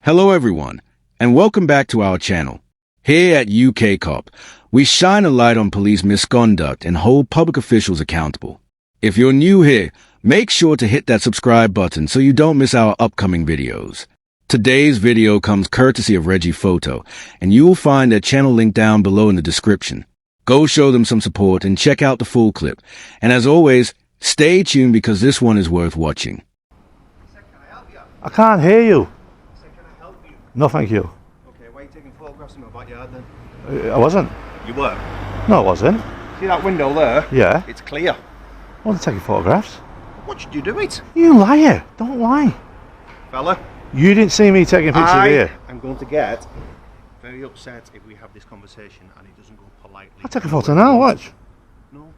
Hello everyone, and welcome back to our channel. Here at UK Cop, we shine a light on police misconduct and hold public officials accountable. If you're new here, make sure to hit that subscribe button so you don't miss our upcoming videos. Today's video comes courtesy of Reggie Photo, and you will find their channel link down below in the description. Go show them some support and check out the full clip. And as always, stay tuned because this one is worth watching. I can't hear you. Can I help you? No, thank you. Okay, why are you taking photographs in my backyard then? I wasn't. You were? No, I wasn't. See that window there? Yeah. It's clear. I wasn't taking photographs. What should you do it? You liar. Don't lie. Fella? You didn't see me taking pictures of here. I'm going to get very upset if we have this conversation and it doesn't go politely. I'll take a photo now, watch. No.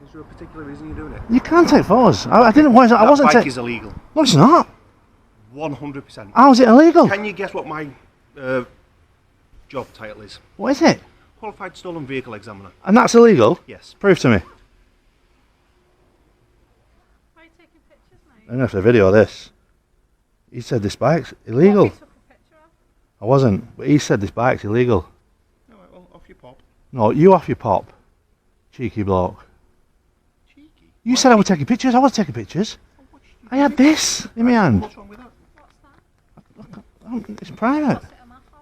Is there a particular reason you're doing it? You can't take photos. I didn't want to. I wasn't That bike taking. is illegal. No, it's not. 100%. How is it illegal? Can you guess what my job title is? What is it? Qualified Stolen Vehicle Examiner. And that's illegal? Yes. Prove to me. Why are you taking pictures, mate? I'm going to have to video this. He said this bike's illegal. What we took a picture of? I wasn't, but he said this bike's illegal. Alright, well, off you pop. No, you off your pop. Cheeky bloke. Cheeky. You said I was taking pictures. I wasn't taking pictures. I had this in my hand. What's wrong with that? What's that? It's private. What's it a map of?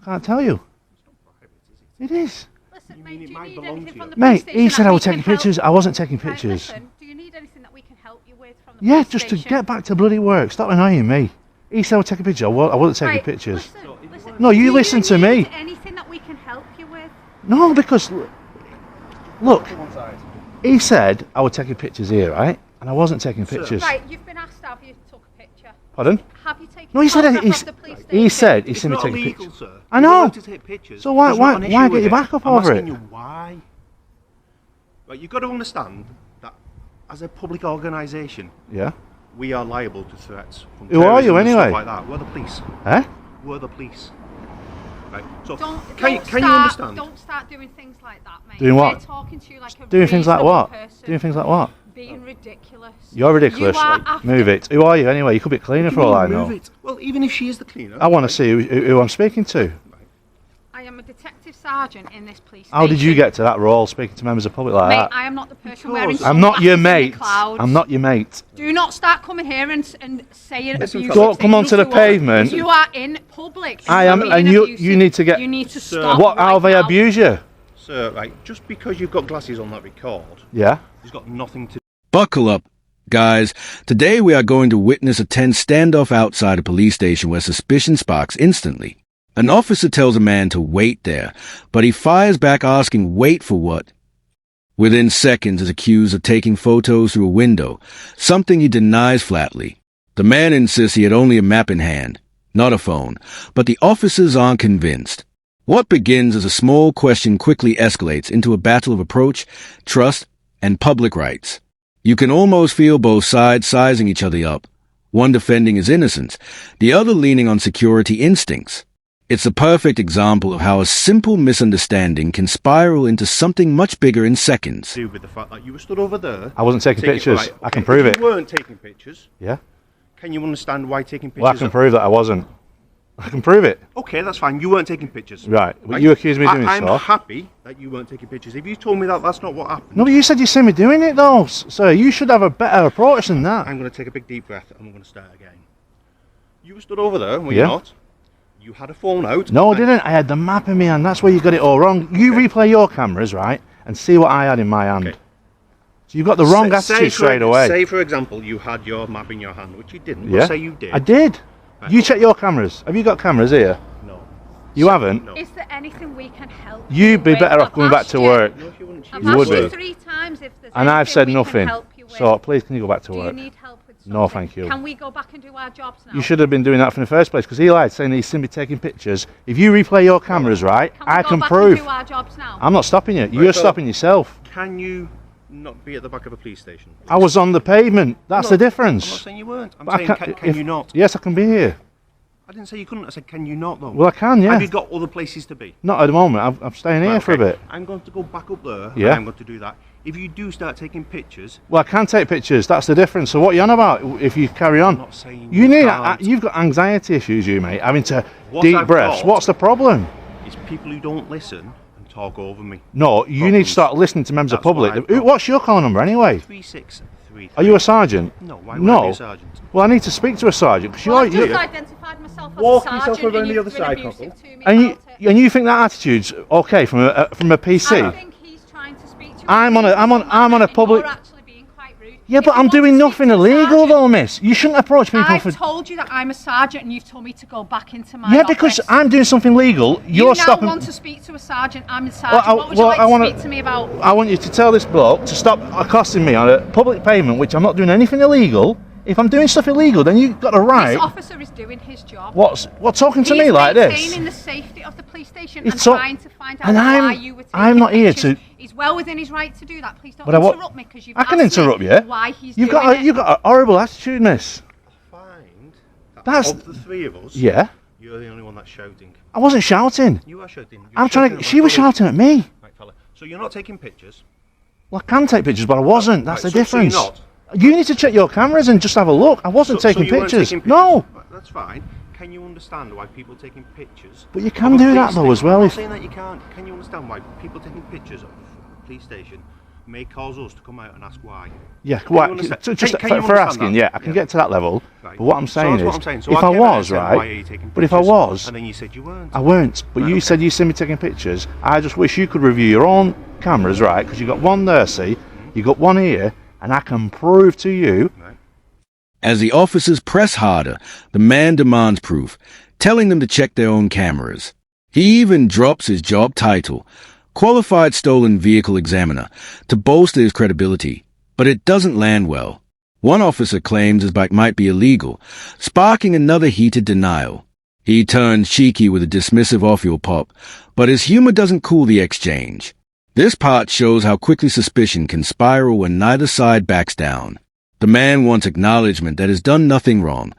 I can't tell you. It's not private, is it? It is. Listen, You mate, mean do it you might need belong anything to from you? the Mate, police he station said that I we was taking can help? pictures. I wasn't taking Right, pictures. listen, do you need anything that we can help you with from the Yeah, police just to station? get back to bloody work. Stop annoying me. He said I was taking pictures. I wasn't taking Right, pictures. Listen, No, you do listen to need me. anything that we can help you with? No, because look, To one side. he said I was taking pictures here, right? And I wasn't taking pictures. Right, you've been asked, have you took a picture? Pardon? Have you taken No, he a said photograph he's, of the police he station? said he It's seen me not taking illegal, pictures. sir. I You're know. allowed to take pictures. So why- There's why- not an why issue get with your it. back up I'm over asking it? you why. Right, you've got to understand that as a public organisation, Yeah. we are liable to threats from Who are you terrorism and anyway? stuff like that. We're the police. Eh? We're the police. Right. So Can you understand? Don't start doing things like that, mate. Doing what? We're talking to you like a Doing things like reasonable what? person. Doing things like what? Being ridiculous. You're ridiculous. You are after Move it. Who are you anyway? You could be a cleaner for all I know. Move it. Well, even if she is the cleaner. I want to see who I'm speaking to. I am a detective sergeant in this police How did you station. get to that role, speaking to members of the public like Mate, that? I am not the person Because- wearing I'm not your sunglasses in mate. the clouds. I'm not your mate. Do not start coming here and saying Listen, abusive Don't come onto the things to us. pavement. You are in public. I You are am, being and you abusive. need to get. You need to Sir. stop. What? How right they now. abuse you? Sir, right, just because you've got glasses on that record, Yeah. it's got nothing to Buckle up, guys. Today we are going to witness a tense standoff outside a police station where suspicion sparks instantly. An officer tells a man to wait there, but he fires back asking wait for what? Within seconds is accused of taking photos through a window, something he denies flatly. The man insists he had only a map in hand, not a phone, but the officers aren't convinced. What begins as a small question quickly escalates into a battle of approach, trust, and public rights. You can almost feel both sides sizing each other up, one defending his innocence, the other leaning on security instincts. It's a perfect example of how a simple misunderstanding can spiral into something much bigger in seconds. do with the fact that you were stood over there. I wasn't taking pictures. Right, I can okay, prove if it. You weren't taking pictures. Yeah. Can you understand why taking pictures? Well, I can prove that I wasn't. I can prove it. Okay, that's fine. You weren't taking pictures. Right. But you accuse me of doing I'm so. happy that you weren't taking pictures. If you told me that that's not what happened, No, but you said you seen me doing it though, sir. You should have a better approach than that. I'm going to take a big deep breath and I'm going to start again. You were stood over there, were Yeah. you not? You had a phone out. No, I and- didn't. I had the map in my hand. That's where you got it all wrong. You replay your cameras, right, and see what I had in my hand. Okay. So you've got the wrong Say attitude for- straight away. Say, for example, you had your map in your hand, which you didn't. Yeah. But say you did. I did. Right. You check your cameras. Have you got cameras here? No. You haven't? No. Is there anything we can help You'd be with? better off I've going back asked to you- work. No, she wouldn't. I've You asked would you be. 3 times if there's And I've anything said we nothing. Can help you with. So please, can you go back to Do you work? need help with something? No, thank you. Can we go back and do our jobs now? You should have been doing that from the first place because he lied, saying he's seen me taking pictures. If you replay your cameras, right, Can we I go can back prove. And do our jobs now? I'm not stopping you. You're so- stopping yourself. Can you not be at the back of a police station? I was on the pavement. That's No, the I'm difference. not saying you weren't. I'm But I saying, can't- can if- you not? Yes, I can be here. I didn't say you couldn't. I said, can you not, though? Well, I can, yeah. Have you got other places to be? Not at the moment. I'm staying here Right, for a okay. bit. I'm going to go back up there. Yeah. And I'm going to do that. If you do start taking pictures, Well, I can take pictures. That's the difference. So what are you on about? If you carry on, I'm not saying you you need. can't. You've got anxiety issues, you mate. Having to What deep I've breaths. got- What's the problem? it's people who don't listen and talk over me. No, you need to Problems. start listening to members of That's what public. I've got. What's your call number anyway? 3633. Are you a sergeant? No, why would I be a sergeant? Well, I need to speak to a sergeant because Well, I've you're. just identified myself as Walk a yourself sergeant around and the you've other been side, abusive Cockle. to me And about it. you think that attitude's okay from a PC? I think he's trying to speak to you. I'm on a public. You're actually being quite rude. Yeah, If but you I'm want to doing speak nothing to a illegal sergeant- though, miss. You shouldn't approach people I've for. told you that I'm a sergeant and you've told me to go back into my Yeah, because office. I'm doing something legal. You You're now stopping. want to speak to a sergeant. I'm a sergeant. I- what would you well, like I to wanna- speak to me about? I want you to tell this bloke to stop accosting me on a public pavement, which I'm not doing anything illegal. If I'm doing stuff illegal, then you've got a right. This officer is doing his job. What talking to He's me like this? maintaining the safety of the police station It's and so- trying to find out and I'm- why you were taking I'm not here pictures. to- He's well within his right to do that. Please don't But interrupt me because you've I can asked interrupt me you. why he's You've doing got it. you've got a horrible attitude, miss. Find that That's- of the three of us, Yeah, you're the only one that's shouting. I wasn't shouting. You are shouting. You're I'm trying shouting to. at She my was colleague. shouting at me. Right, fella. So you're not taking pictures. Well, I can take pictures, but I wasn't. That's Right, the so you're difference. not? You need to check your cameras and just have a look. I wasn't taking you weren't pictures. taking No, Right, that's fine. Can you understand why people taking pictures? but you of can a do police that though station- as well. I'm not If saying that you can't. Can you understand why people taking pictures of a police station may cause us to come out and ask why? yeah, you quite. understand- Just can you for understand asking, that? yeah, I can Yeah. get to that level. Right. But what I'm So saying that's is, what I'm saying. So if I came out and was said, why are right, you taking but if I pictures? was, and then you said you weren't. I weren't. But Right, you okay. said you see me taking pictures. I just wish you could review your own cameras, right? Because you got one there, see, you got one here, and I can prove to you. Right. As the officers press harder, the man demands proof, telling them to check their own cameras. He even drops his job title, Qualified Stolen Vehicle Examiner, to bolster his credibility. But it doesn't land well. One officer claims his bike might be illegal, sparking another heated denial. He turns cheeky with a dismissive off-your pop, but his humor doesn't cool the exchange. This part shows how quickly suspicion can spiral when neither side backs down. The man wants acknowledgement that has done nothing wrong,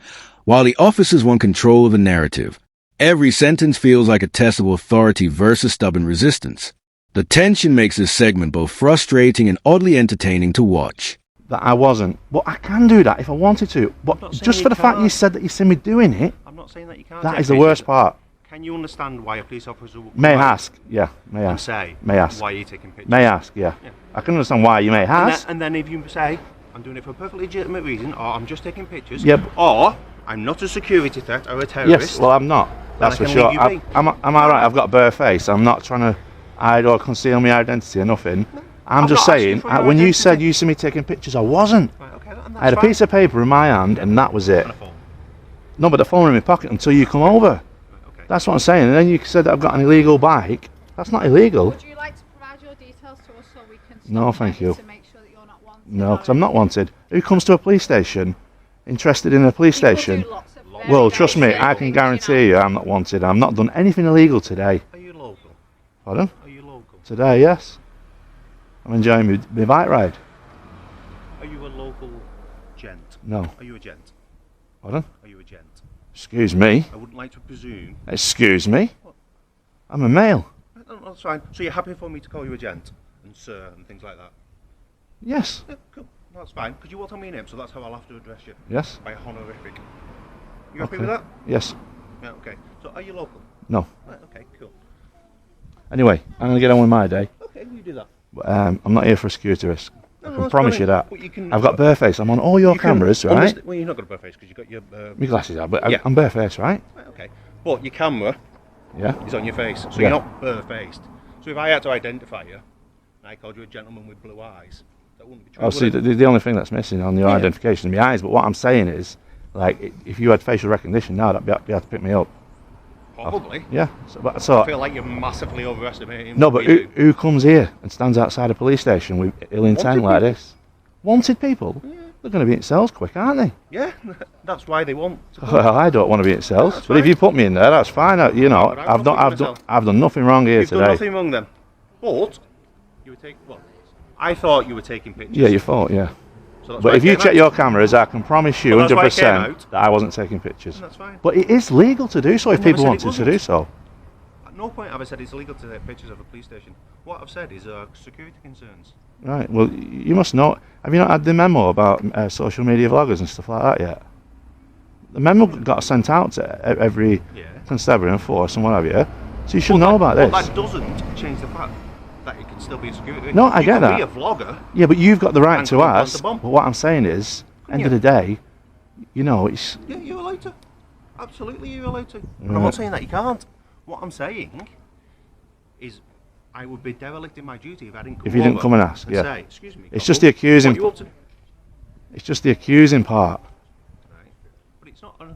while the officers want control of the narrative. Every sentence feels like a test of authority versus stubborn resistance. The tension makes this segment both frustrating and oddly entertaining to watch. That I wasn't. But I can do that if I wanted to. But not saying just you for the fact can't. you said that you see me doing it, I'm not saying that you can't. that take is the pictures. worst part. Can you understand why a police officer would May come out ask. Yeah, may and ask. say May ask. why are you taking pictures? May ask, yeah. Yeah. I can understand why you may And ask. then if you say, I'm doing it for a perfectly legitimate reason, or I'm just taking pictures, Yep. or I'm not a security threat or a terrorist. Yes, well, I'm not. That's I for can sure. leave you be. Am I right? I've got a bare face. I'm not trying to hide or conceal my identity or nothing. I'm I've just not asked you saying, for your when you identity. said you see me taking pictures, I wasn't. Right, okay, and I had a that's piece of paper in my hand, and that was it. fine. And a phone. No, but the phone in my pocket until you come over. Right, okay. That's what I'm saying. And then you said that I've got an illegal bike. That's not illegal. Would you like to provide your details to us so we can stop No, thank checking you. to make sure that you're not wanted? No, because I'm not wanted. Who comes to a police station interested in a police People station? do lots of very, Well, very trust me, silly I can things, guarantee you I'm not wanted. I'm not done anything illegal today. Are you local? Pardon? Are you local? Today, yes. I'm enjoying my bike ride. Are you a local gent? No. Are you a gent? Pardon? Are you a gent? Excuse me. I wouldn't like to presume. Excuse me. I'm a male. No, that's fine. So you're happy for me to call you a gent and sir and things like that? Yes. Yeah, cool. That's fine. Because you will tell me your name, so that's how I'll have to address you. Yes. By honorific. You happy Okay. with that? Yes. Yeah, okay. So are you local? No. Right, okay, cool. Anyway, I'm going to get on with my day. Okay, you do that. But, I'm not here for a security risk. I No, can that's promise fine. you that. But you can- I've got bare face. I'm on all your You can cameras, right? Well, you're not got a bare face because you've got your... My glasses are, but Yeah. I'm bare face, right? Right, okay. But your camera Yeah. is on your face, so Yeah. you're not bare-faced. So if I had to identify you, and I called you a gentleman with blue eyes, that wouldn't be true, Oh, would see, it? the only thing that's missing on your Yeah. identification is my eyes. But what I'm saying is, like, if you had facial recognition now, that'd be able to pick me up. Probably. Yeah. I So feel like you're massively overestimating no, what but we do. who comes here and stands outside a police station with ill intent Wanted like people. this? Wanted people? They're going to be in cells quick, aren't they? Yeah, that's why they want to come. Well, I don't want to be in cells. That's But if fine. you put me in there, that's fine. You know, but I'm not putting myself. I've done nothing wrong here You've today. done nothing wrong then. But you were taking... Well, I thought you were taking pictures. Yeah, you thought, yeah. So that's But why if I you came check out. your cameras, I can promise you Well, that's why I came 100% out. that I wasn't taking pictures. That's fine. But it is legal to do so if I never people said wanted it to do wasn't. so. At no point have I said it's illegal to take pictures of a police station. What I've said is security concerns. Right, well, you must know. Have you not had the memo about social media vloggers and stuff like that yet? The memo got sent out to every Yeah. constabulary and force and what have you. So you should know about this. But that doesn't change the fact that it can still be a security. No, I get that. You can be a vlogger. Yeah, but you've got the right And to come on, ask. plant a bomb. But what I'm saying is, end you? of the day, you know, it's Yeah, you're allowed to. Absolutely, you're allowed to. And Right. I'm not saying that you can't. What I'm saying is, I would be derelict in my duty if I didn't come If you didn't over come and ask, yeah. say, excuse me. It's just the accusing. What you up to? It's just the accusing part. Right. But it's not an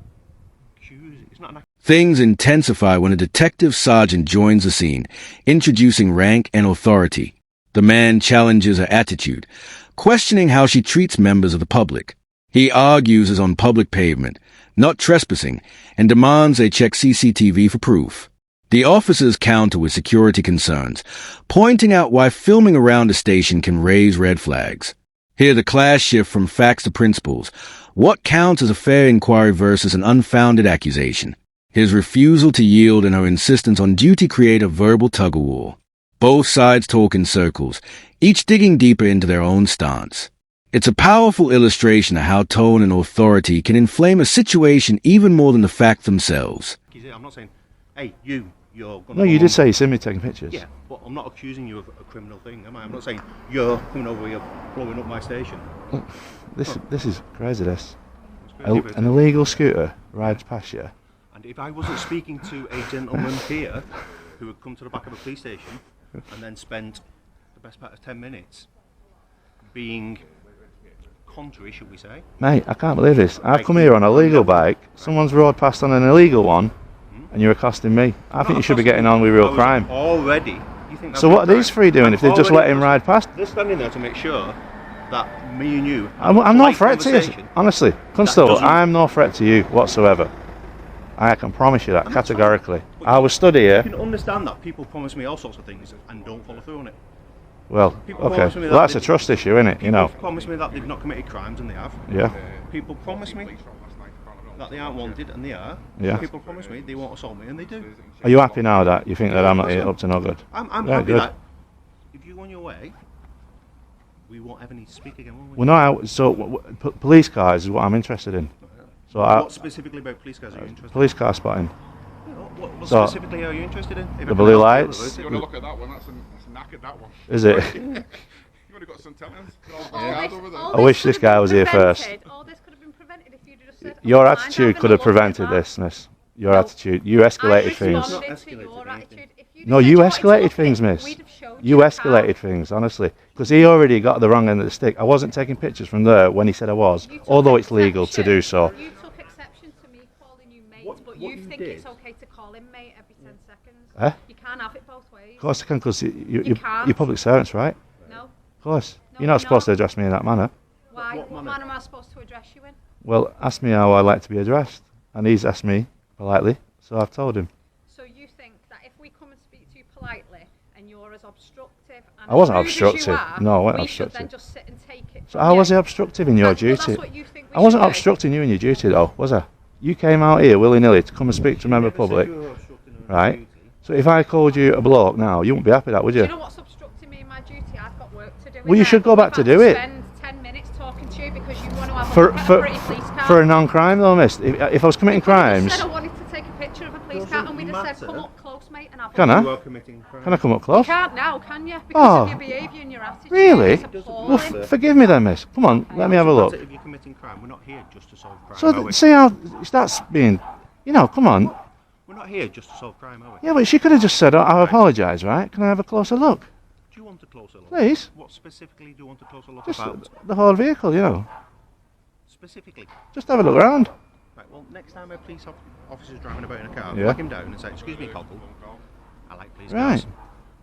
accusing. It's not an Things intensify when a detective sergeant joins the scene, introducing rank and authority. The man challenges her attitude, questioning how she treats members of the public. He argues is on public pavement, not trespassing, and demands they check CCTV for proof. The officers counter with security concerns, pointing out why filming around the station can raise red flags. Here the class shift from facts to principles. What counts as a fair inquiry versus an unfounded accusation? His refusal to yield and her insistence on duty create a verbal tug-of-war. Both sides talk in circles, each digging deeper into their own stance. It's a powerful illustration of how tone and authority can inflame a situation even more than the facts themselves. I'm not saying, hey, you're going to... No, you did say you seen me taking pictures. Yeah, but I'm not accusing you of a criminal thing, am I? I'm not saying you're coming over here blowing up my station. This is crazy. This It's crazy, but- an illegal scooter rides past you. And if I wasn't speaking to a gentleman here who had come to the back of a police station and then spent the best part of 10 minutes being contrary, should we say? Mate, I can't believe this. I've come here on a legal bike. Someone's rode past on an illegal one, and you're accosting me. I think you should be getting on with real crime. Already. You think So what are these three doing if they've just let him ride past? They're standing there to make sure that me and you. I'm no threat to you. Honestly, Constable, doesn't- I'm no threat to you whatsoever. I can promise you that And that's fine. categorically. But I was stood You here. can understand that people promise me all sorts of things and don't follow through on it. Well, People okay. promise me Well, that that's a they- trust issue, isn't it? You know. People promise me that they've not committed crimes and they have. Yeah. People promise me that they aren't wanted and they are. Yeah. People promise me they won't assault me and they do. Are you happy now that you think that I'm not here up to no good? I'm Yeah, happy good. that if you go on your way, we won't ever need to speak again, will we? Well, no. Police cars is what I'm interested in. So What specifically about police cars are you interested in? police car spotting. What So- specifically are you interested in? If The I blue can help lights. you, You want to look at that one? That's knackered, that one. Is it? You've only got some talent. I wish this guy was here first. All this could have been prevented if you'd just said, Your "I don't mind attitude having could a have look at prevented that." this, miss. Your No. attitude. You escalated I things. responded Not to escalated your anything. attitude. If you'd No, said you wanted to escalated look things, at it, miss. we'd have showed You the escalated car. things, honestly. Because he already got the wrong end of the stick. I wasn't taking pictures from there when he said I was, You took although it's legal to exception. do so. You took exception to me calling you mate, What- but what you you think did- it's okay to call him mate every 10 seconds. Eh? You can't have it both ways. Of course I can, because You can't. you're public servants, right? No. Of course. No, You're not you're supposed to not. address me in that manner. Why? What What manner? manner am I supposed to address you in? Well, ask me how I like to be addressed. And he's asked me politely, so I've told him. So you think that if we come and speak to you politely and you're as obstructive and I wasn't as rude as obstructive. you are, No, I wasn't we should then obstructive. just sit and take it. So from how you? was he obstructive in your Well, duty? that's what you think we I wasn't should do. obstructing you in your duty, though, was I? You came out here willy-nilly to come and speak to a member of the Never said public, you were obstructing her right? duty. So if I called you a bloke now, you wouldn't be happy with that, would Do you you? know what's obstructing me in my duty? I've got work to do. Well, you should go back to do it. Spend 10 minutes talking to you because you want to have a For look at a pretty police car. for a non-crime, though, miss. If I was committing You could have just crimes, said I wanted to take a picture of a police car and we'd have said, Doesn't come matter. up close, mate, and have a Can look. I? You are committing crime. can I come up close? You can't now, can you? Because Oh. of your behaviour and your attitude. Really? It's Doesn't appalling. Well, matter. forgive me then, miss. Come on, let me have a look. If you're committing crime, we're not here just to solve crime. So are we? see how that's being, come on. We're not here just to solve crime, are we? Yeah, but she could have just said, oh, I apologise, right? Can I have a closer look? Do you want a closer look? Please. What specifically do you want a closer look Just about? the whole vehicle, Specifically. Just have a look around. Right, well, next time a police officer's driving about in a car, Yeah. flag him down and say, excuse me, Cockle, I like police Right. cars.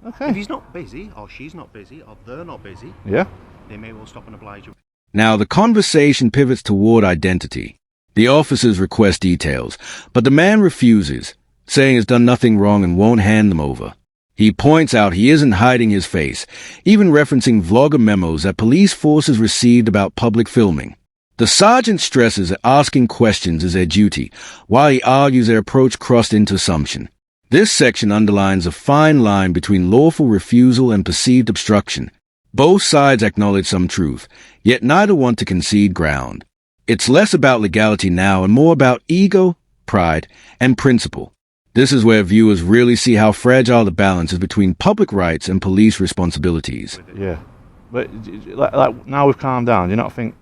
If Okay. he's not busy, or she's not busy, or they're not busy, Yeah. they may well stop and oblige you. Now the conversation pivots toward identity. The officers request details, but the man refuses, saying he's done nothing wrong and won't hand them over. He points out he isn't hiding his face, even referencing vlogger memos that police forces received about public filming. The sergeant stresses that asking questions is their duty, while he argues their approach crossed into assumption. This section underlines a fine line between lawful refusal and perceived obstruction. Both sides acknowledge some truth, yet neither want to concede ground. It's less about legality now and more about ego, pride, and principle. This is where viewers really see how fragile the balance is between public rights and police responsibilities. Yeah, but like now we've calmed down. Do you not think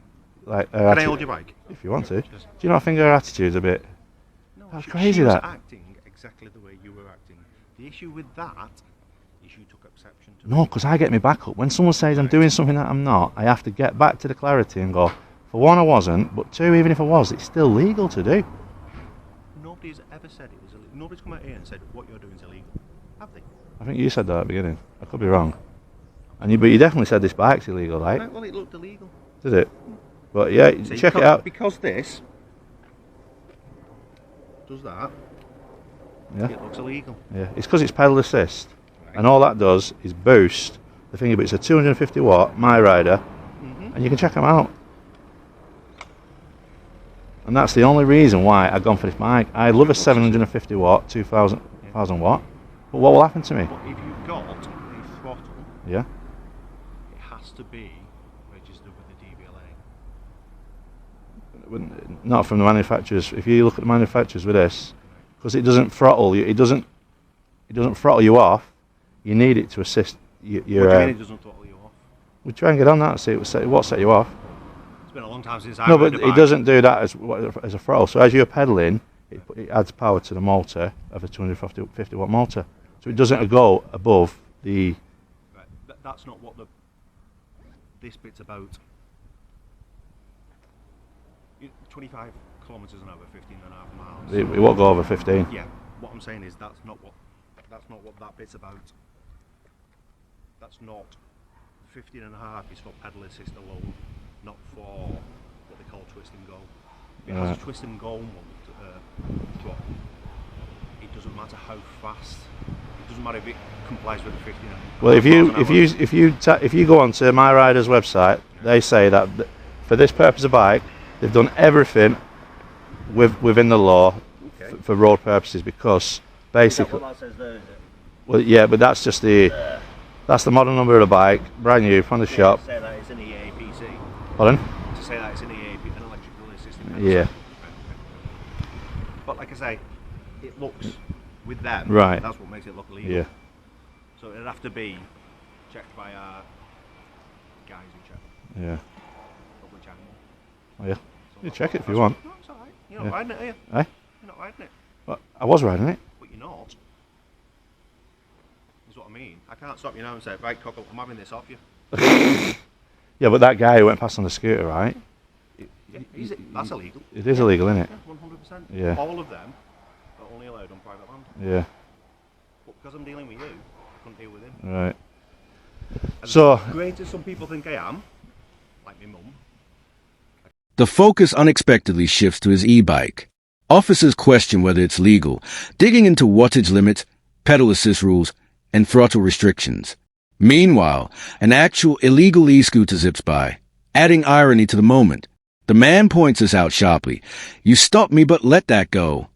like Can I hold your bike? if you want to? Do you not think her attitude's a bit? No, That's she crazy, was that. acting exactly the way you were acting. The issue with that is you took exception to No, because I get my back up. When someone says I'm doing something that I'm not, I have to get back to the clarity and go, for one, I wasn't, but two, even if I was, it's still legal to do. Nobody's ever said it was illegal. Nobody's come out here and said what you're doing is illegal. Have they? I think you said that at the beginning. I could be wrong. But you definitely said this bike's illegal, right? Right, well, it looked illegal. Did it? But yeah, See, check it out. Because this does that, Yeah, it looks illegal. yeah. It's because it's pedal assist, and all that does is boost the thing. But it's a 250 watt My Rider, and you can check them out. And that's the only reason why I've gone for this bike. I love a 750 watt, 2000 watt. But what will happen to me? But if you've got a throttle, Yeah. it has to be registered with the DVLA. Not from the manufacturers. If you look at the manufacturers with this, because it doesn't throttle you, it doesn't throttle you off. You need it to assist your. What do you mean it doesn't throttle you off? We try and get on that and see what set you off. It's been a long time since I've No, ridden but a it bike. doesn't do that as a throttle. So as you're pedaling, it adds power to the motor of a 250 watt motor. So it doesn't go above the. Right, that's not what this bit's about. 25 kilometres an hour, 15 and a half miles. It won't go over 15. Yeah, what I'm saying is that's not what that bit's about. That's not 15 and a half is for pedal assist alone, not for what they call twist and go. If it has a twist and go throttle, it doesn't matter how fast. It doesn't matter if it complies with the 15 and a half. Well, if you go onto My Rider's website, they say that for this purpose of bike, they've done everything within the law for road purposes, because basically. That says there, is it? Well, yeah, but that's just that's the model number of the bike, brand new from the shop. To say that it's an EAPC. Pardon? To say that it's an EAP, an electrical assistant. Yeah. But like I say, it looks with them. Right. That's what makes it look illegal. Yeah. So it'd have to be checked by our guys who check Yeah. which animal. Oh, yeah. So You that's check what- it if you that's want. what- No, it's alright. You're not Yeah. riding it, are you? Eh? You're not riding it. Well, I was riding it. But you're not. Is what I mean. I can't stop you now and say, right, cockle, I'm having this off you. Yeah, but that guy who went past on the scooter, right? Yeah, that's illegal. It is illegal, isn't it? Yeah, 100%. Yeah. All of them are only allowed on private land. Yeah. But because I'm dealing with you, I couldn't deal with him. Right. As So- great as some people think I am, like my mum, The focus unexpectedly shifts to his e-bike. Officers question whether it's legal, digging into wattage limits, pedal assist rules, and throttle restrictions. Meanwhile, an actual illegal e-scooter zips by, adding irony to the moment. The man points us out sharply. You stopped me, but let that go.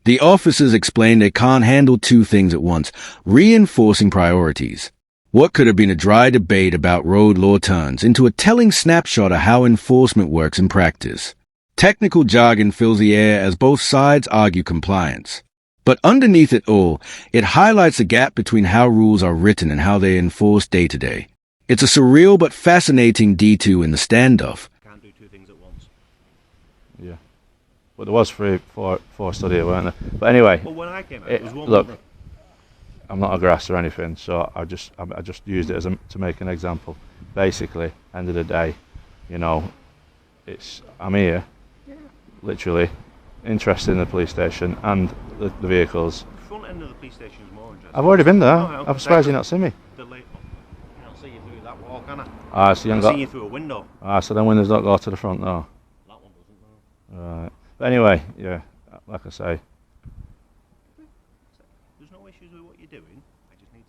The officers explain they can't handle two things at once, reinforcing priorities. What could have been a dry debate about road law turns into a telling snapshot of how enforcement works in practice. Technical jargon fills the air as both sides argue compliance. But underneath it all, it highlights the gap between how rules are written and how they are enforced day to day. It's a surreal but fascinating D2 in the standoff. can't do two things at once. Yeah. But there was four study, weren't there? But anyway, Well, when I came out, it was one look, mother. I'm not a grass or anything, so I just used it to make an example. Basically, end of the day, you know, I'm here, literally, interested in the police station and the vehicles. The front end of the police station is more interesting. I've already been there. No, I'm surprised you've not seen me. The late, I can't see you through that wall, can I? So you I haven't can see got. you through a window. So then windows don't go to the front, no. That one doesn't, no. Right. But anyway, yeah, like I say, There's no issues with what you're doing. I just need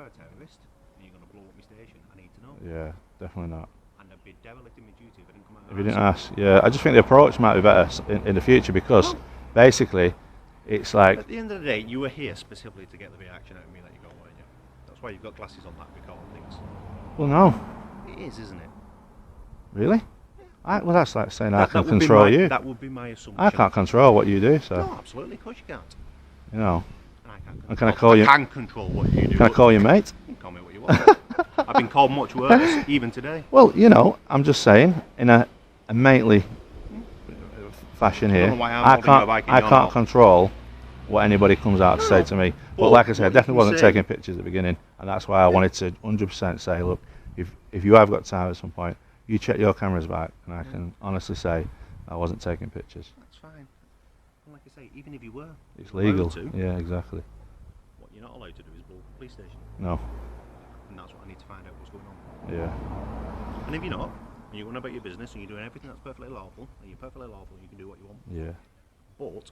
a terrorist and you're going to blow up my station, I need to know. Yeah, definitely not. And I'd be derelict in my duty if I didn't come out. If you didn't ask, yeah, I just think the approach might be better in the future because basically, it's like At the end of the day, you were here specifically to get the reaction out of me that you got, weren't you? That's why you've got glasses on that record things. well, no, It is, isn't it? really. Well, that's like saying I can That would be control my- you. That would be my assumption. I can't control what you do, so No, absolutely, of course you can't. you know. And I can't And can I call you? can control what you do. Can I call you mate? You can call me what you want. I've been called much worse, even today. Well, you know, I'm just saying in a mately fashion here. I don't know why I'm holding your bike and I you're can't not. control what anybody comes out to say to me. But Well, like I said, I what you definitely can wasn't say- taking pictures at the beginning, and that's why I wanted to 100% say, look, if you have got time at some point, you check your cameras back, and I can honestly say I wasn't taking pictures. That's fine. And like I say, even if you were, It's you're allowed legal. to. Yeah, exactly. What you're not allowed to do is blow up the police station. No. And that's what I need to find out what's going on. Yeah. And if you're not, and you're going about your business and you're doing everything that's perfectly lawful, and you're perfectly lawful and you can do what you want, Yeah. but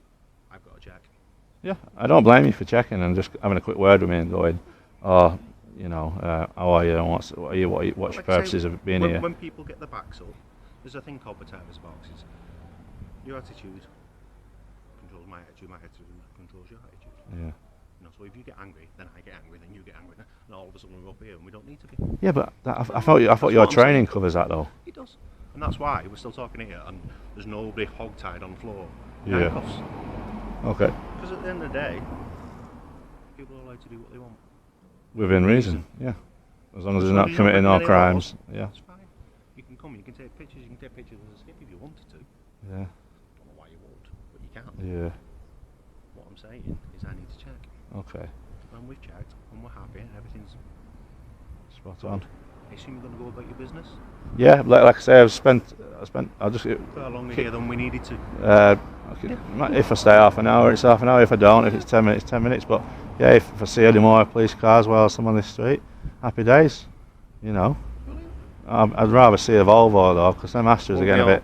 I've got to check. Yeah. I don't blame you for checking and just having a quick word with me and going, oh, you know, how are you? And what's your Like purposes I say, of being when, here? When people get their backs up, there's a thing called Batavia's boxes. Your attitude controls my attitude controls your attitude. Yeah. You know, so if you get angry, then I get angry, then you get angry, and all of a sudden we're up here and we don't need to be. Yeah, but I thought your what I'm training saying. covers that though. It does. And that's why we're still talking here and there's nobody hog-tied on the floor. Yeah. Okay. Because at the end of the day, people are allowed to do what they want. Within reason. Yeah. As long as they're long not as you're not committing no breaking any crimes. laws, Yeah. That's fine. You can come, you can take pictures of the skip if you wanted to. Yeah. Don't know why you won't, but you can. Yeah. What I'm saying is I need to check. Okay. And we've checked, and we're happy, and everything's Spot on. I assume you're going to go about your business? Yeah, like I say, I'll just, Far longer here than we needed to. if I stay half an hour, it's half an hour. If I don't, if it's 10 minutes, 10 minutes. But yeah, if I see any more police cars whilst I'm on this street, happy days, you know. I'd rather see a Volvo though, because them Astras are getting a bit.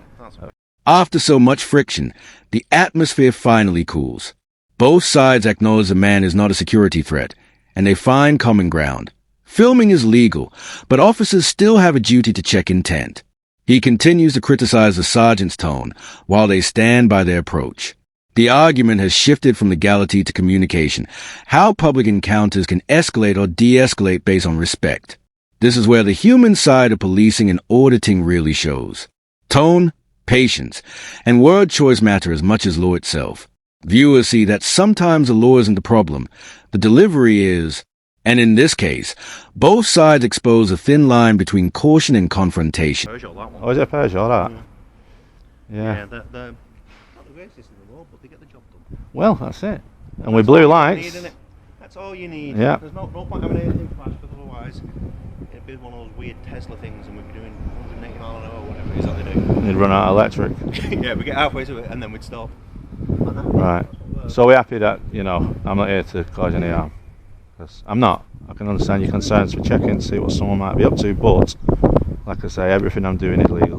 After so much friction, the atmosphere finally cools. Both sides acknowledge the man is not a security threat, and they find common ground. Filming is legal, but officers still have a duty to check intent. He continues to criticize the sergeant's tone while they stand by their approach. The argument has shifted from legality to communication, how public encounters can escalate or de-escalate based on respect. This is where the human side of policing and auditing really shows. Tone, patience, and word choice matter as much as law itself. Viewers see that sometimes the law isn't the problem, the delivery is. And in this case, both sides expose a thin line between caution and confrontation. Peugeot, that one. Oh, is it a Peugeot, that? Yeah, Yeah. they're not the greatest in the world, but they get the job done. Well, that's it. And with blue lights. That's all you need. Yeah. There's no point having anything fast, because otherwise it'd be one of those weird Tesla things and we'd be doing 180 mile an hour or whatever it is that they do. They'd run out of electric. Yeah, we get halfway to it and then we'd stop. Right. So we're happy that, you know, I'm not here to cause any harm. 'Cause I'm not. I can understand your concerns for checking to see what someone might be up to, but like I say, everything I'm doing is legal.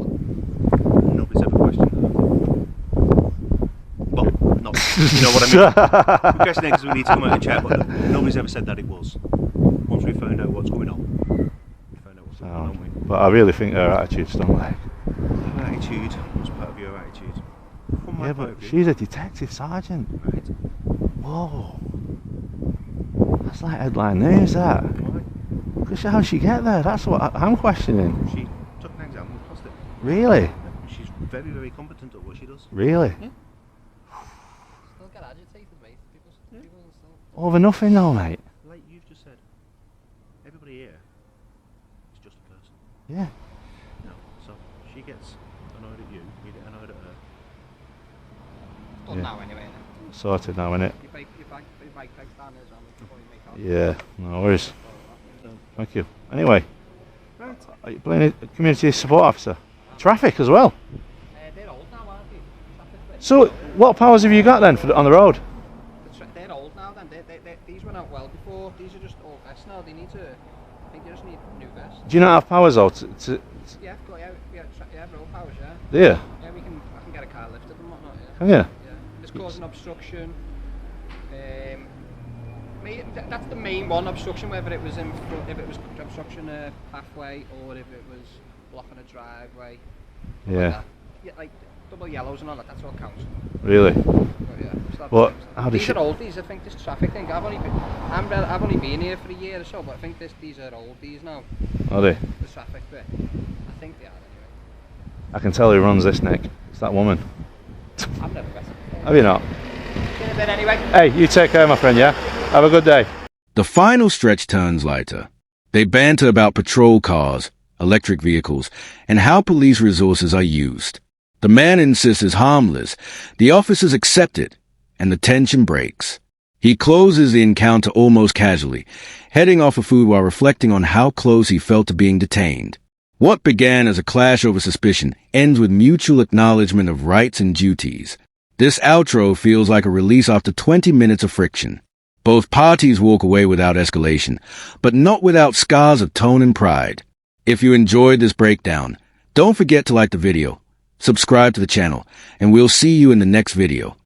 Nobody's ever questioned that. Well, not, you know what I mean? We're questioning because we need to come out and check, but nobody's ever said that it was. Once we found out what's going on, we found out what's going on, don't we? But I really think her attitude's don't like. Her attitude was part of your attitude. From my Yeah, point but of view. she's a detective sergeant. Right. Whoa. That's like headline news, that. Why? Because how'd she get there? That's what I'm questioning. She took an exam and passed it. Really? Yeah, she's very, very competent at what she does. Really? Yeah. Still get agitated, mate. People still. Over nothing though, mate. Like you've just said, everybody here is just a person. Yeah. You know, so she gets annoyed at you, you get annoyed at her. Done Yeah. now anyway. Innit? Sorted now, innit? Your bike breaks down as well before you make out. Yeah, no worries. Thank you. Anyway, Right. are you playing a community support officer? Traffic as well. They're old now, aren't they? Traffic So, what powers have you got then for on the road? they're old now. Then these went out well before. These are just old vests now. They need to. I think they just need new vests. Do you not have powers though? Yeah, road powers. Yeah. Do you? Yeah, I can get a car lifted and whatnot. Yeah. Can you? Yeah. It's causing obstruction. That's the main one, obstruction, whether it was in front, if it was obstruction a pathway or if it was blocking a driveway. Yeah. Like double yellows and all that, that's all counts. Really? But yeah, What? How does these she? are oldies, I think this traffic thing, I've only been here for a year or so, but I think these are oldies now, Are they? the traffic bit. I think they are anyway. I can tell who runs this, Nick. It's that woman. I've never met her. Have you not? See you in a bit anyway. Hey, you take care, my friend, yeah? Have a good day. The final stretch turns lighter. They banter about patrol cars, electric vehicles, and how police resources are used. The man insists it's harmless. The officers accept it, and the tension breaks. He closes the encounter almost casually, heading off for food while reflecting on how close he felt to being detained. What began as a clash over suspicion ends with mutual acknowledgement of rights and duties. This outro feels like a release after 20 minutes of friction. Both parties walk away without escalation, but not without scars of tone and pride. If you enjoyed this breakdown, don't forget to like the video, subscribe to the channel, and we'll see you in the next video.